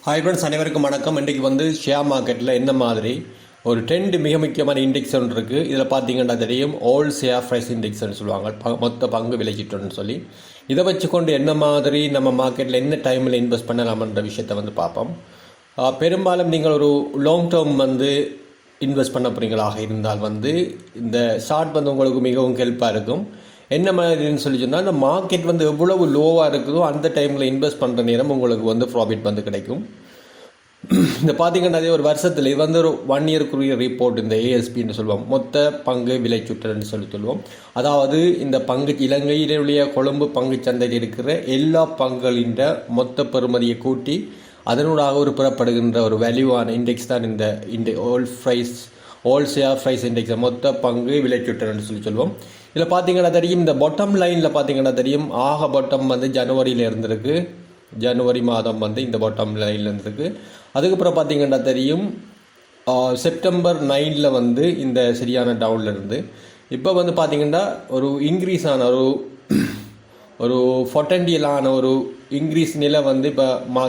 Hi friends, அனைவருக்கும் வணக்கம். இன்றைக்கு வந்து ஷேர் மார்க்கெட்டில் என்ன மாதிரி ஒரு ட்ரெண்டு மிக முக்கியமான இண்டெக்ஸ் ஒன்று இருக்குது. இதில் பார்த்தீங்கன்னா தெரியும், ஓல்ட் ஷேர் ப்ரைஸ் இண்டெக்ஸ்னு சொல்லுவாங்க, மொத்த பங்கு விலைச்சீட்டுன்னு சொல்லி. இதை வச்சுக்கொண்டு என்ன மாதிரி நம்ம மார்க்கெட்டில் என்ன டைமில் இன்வெஸ்ட் பண்ணலாம்ன்ற விஷயத்தை வந்து பார்ப்போம். பெரும்பாலும் நீங்கள் ஒரு லாங் டேர்ம் வந்து இன்வெஸ்ட் பண்ண போகிறீங்களாக இருந்தால் வந்து இந்த ஷார்ட் வந்து உங்களுக்கு மிகவும் ஹெல்ப்பாக இருக்கும். என்ன மாதிரின்னு சொல்லி சொன்னால், இந்த மார்க்கெட் வந்து எவ்வளவு லோவாக இருக்குதோ அந்த டைமில் இன்வெஸ்ட் பண்ணுற நேரம் உங்களுக்கு வந்து ப்ராஃபிட் வந்து கிடைக்கும். இந்த பார்த்தீங்கன்னா ஒரு வருஷத்தில் இது வந்து ஒரு 1 இயருக்குரிய ரிப்போர்ட். இந்த ஏஎஸ்பின்னு சொல்லுவோம், மொத்த பங்கு விலைச்சுற்றல்னு சொல்லுவோம். அதாவது இந்த பங்கு இலங்கையிலுடைய கொழும்பு பங்கு சந்தையில் இருக்கிற எல்லா பங்குகளின் மொத்த பெறுமதியை கூட்டி அதனூடாக ஒரு பெறப்படுகின்ற ஒரு வேல்யூவான இண்டெக்ஸ் தான் இந்த ஓல்ட் ஷேர் ப்ரைஸ் இண்டெக்ஸ், மொத்த பங்கு விலைச்சுற்றல்னு சொல்லுவோம். இதில் பார்த்தீங்கன்னா தெரியும், இந்த பாட்டம் லைனில் பார்த்தீங்கன்னா தெரியும், ஆக பாட்டம் வந்து ஜனவரியில் இருந்திருக்கு. ஜனவரி மாதம் வந்து இந்த பாட்டம் லைனில் இருந்திருக்கு. அதுக்கப்புறம் பார்த்தீங்கன்னா தெரியும், செப்டம்பர் 9 வந்து இந்த சரியான டவுனில் இருந்து இப்போ வந்து பார்த்தீங்கன்னா ஒரு இன்க்ரீஸ் ஆன ஒரு பொட்டன்ஷியலான ஒரு இன்க்ரீஸ் நிலை வந்து இப்போ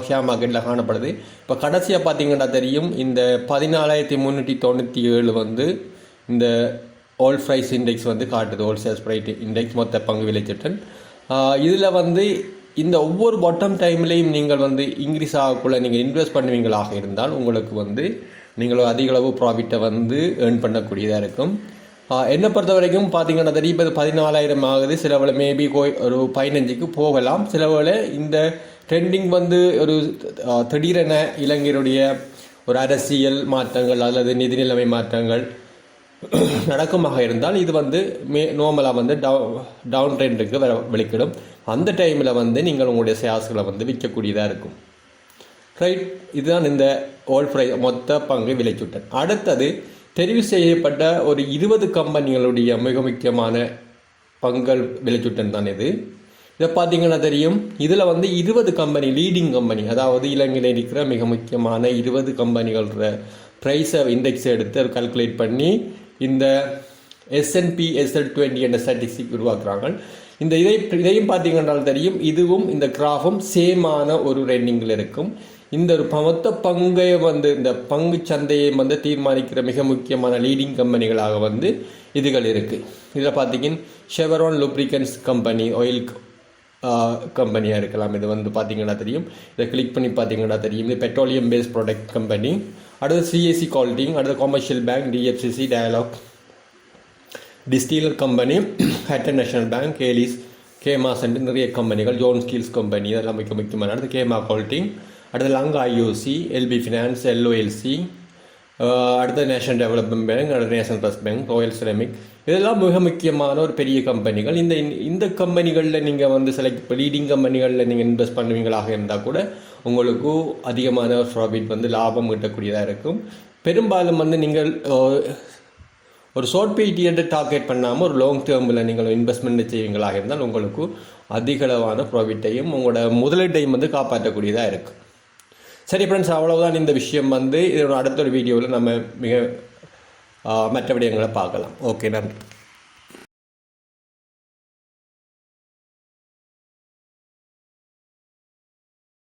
ஷேர் மார்க்கெட்டில் காணப்படுது. இப்போ கடைசியாக பார்த்தீங்கன்னா தெரியும், இந்த 14,397 வந்து இந்த ஓல்ட் ப்ரைஸ் இண்டெக்ஸ் வந்து காட்டுது. ஓல்ட் ஷேர் ப்ரைஸ் இண்டெக்ஸ், மொத்த பங்கு விலைச்சீட்டல். இதில் வந்து இந்த ஒவ்வொரு பாட்டம் டைம்லேயும் நீங்கள் வந்து இன்க்ரீஸ் ஆகக்குள்ள நீங்கள் இன்வெஸ்ட் பண்ணுவீங்களாக இருந்தால் உங்களுக்கு வந்து நீங்கள் அதிக அளவு ப்ராஃபிட்டை வந்து ஏர்ன் பண்ணக்கூடியதாக இருக்கும். என்னை பொறுத்த வரைக்கும் பார்த்தீங்கன்னா தெரியும், இப்போ 14,000 ஆகுது. சிலவேளை மேபி ஒரு 15க்கு போகலாம். சிலவேளை இந்த ட்ரெண்டிங் வந்து ஒரு திடீரென இளைஞருடைய ஒரு அரசியல் மாற்றங்கள் அல்லது நிதி நிலைமை மாற்றங்கள் நடக்குமாக இருந்தால் இது வந்து நார்மலாக வந்து டவுன் ட்ரெண்டுக்கு வெளிக்கிடும். அந்த டைமில் வந்து நீங்கள் உங்களுடைய ஷேர்ஸ்களை வந்து விற்கக்கூடியதாக இருக்கும். ரைட், இதுதான் இந்த ஓல்ட் ப்ரைஸ் மொத்த பங்கு விலைச்சீட்டல். அடுத்தது தெரிவு செய்யப்பட்ட ஒரு 20 கம்பெனிகளுடைய மிக முக்கியமான பங்கள் விலைச்சீட்டல் தான் இது. இதை பார்த்தீங்கன்னா தெரியும், இதில் வந்து 20 கம்பெனி லீடிங் கம்பெனி, அதாவது இலங்கையில் இருக்கிற மிக முக்கியமான 20 கம்பெனிகளோட ப்ரைஸை இண்டெக்ஸை எடுத்து கால்குலேட் பண்ணி இந்த S&P SL20 என்ற ஸ்டாட்டிஸ்டிக் உருவாக்குறாங்க. இதையும் பார்த்தீங்கன்னா தெரியும், இதுவும் இந்த கிராஃபும் சேமான ஒரு ரேண்டிங்கில் இருக்கும். இந்த ஒரு மொத்த பங்கை வந்து இந்த பங்கு சந்தையை வந்து தீர்மானிக்கிற மிக முக்கியமான லீடிங் கம்பெனிகளாக வந்து இதுகள் இருக்குது. இதில் பார்த்தீங்கன்னா ஷெவரான் லூப்ரிகன்ஸ் கம்பெனி, ஆயில் கம்பெனியாக இருக்கலாம். இது வந்து பார்த்தீங்கன்னா தெரியும், இதை கிளிக் பண்ணி பார்த்தீங்கன்னா தெரியும், இது பெட்ரோலியம் பேஸ்ட் ப்ராடக்ட் கம்பெனி. அடுத்து சிஎஸ்சி கால்டிங், அடுத்து Commercial Bank, DFCC, Dialog, distiller company, Hatton National Bank, Keells, கேமாஸ் அண்ட் நிறைய கம்பெனிகள், ஜோன் ஸ்கீல்ஸ் கம்பெனி, இதெல்லாம் மிக முக்கியமான. அடுத்து கேமா கால்டிங், அடுத்து Lanka IOC, LB finance, LOLC, அடுத்த நேஷனல் டெவலப்மெண்ட் பேங்க், அடுத்த national trust bank, royal ceramic, இதெல்லாம் மிக முக்கியமான ஒரு பெரிய கம்பெனிகள். இந்த கம்பெனிகளில் நீங்கள் வந்து லீடிங் கம்பெனிகளில் நீங்கள் இன்வெஸ்ட் பண்ணுவீங்களாக இருந்தால் கூட உங்களுக்கு அதிகமான ப்ராஃபிட் வந்து லாபம் ஈட்டக்கூடியதாக இருக்கும். பெரும்பாலும் வந்து நீங்கள் ஒரு ஷார்ட் பீரியடை டார்கெட் பண்ணாமல் ஒரு லாங் டேர்மில் நீங்கள் இன்வெஸ்ட்மெண்ட் செய்வீங்களாக இருந்தால் உங்களுக்கு அதிகளவான ப்ராஃபிட்டையும் உங்களோட முதலீட்டையும் வந்து காப்பாற்றக்கூடியதாக இருக்குது. சரி ஃப்ரெண்ட்ஸ், அவ்வளவுதான் இந்த விஷயம். வந்து இதோட அடுத்த ஒரு வீடியோவில் நம்ம மற்ற விடயங்களை பார்க்கலாம். ஓகே, நன்றி.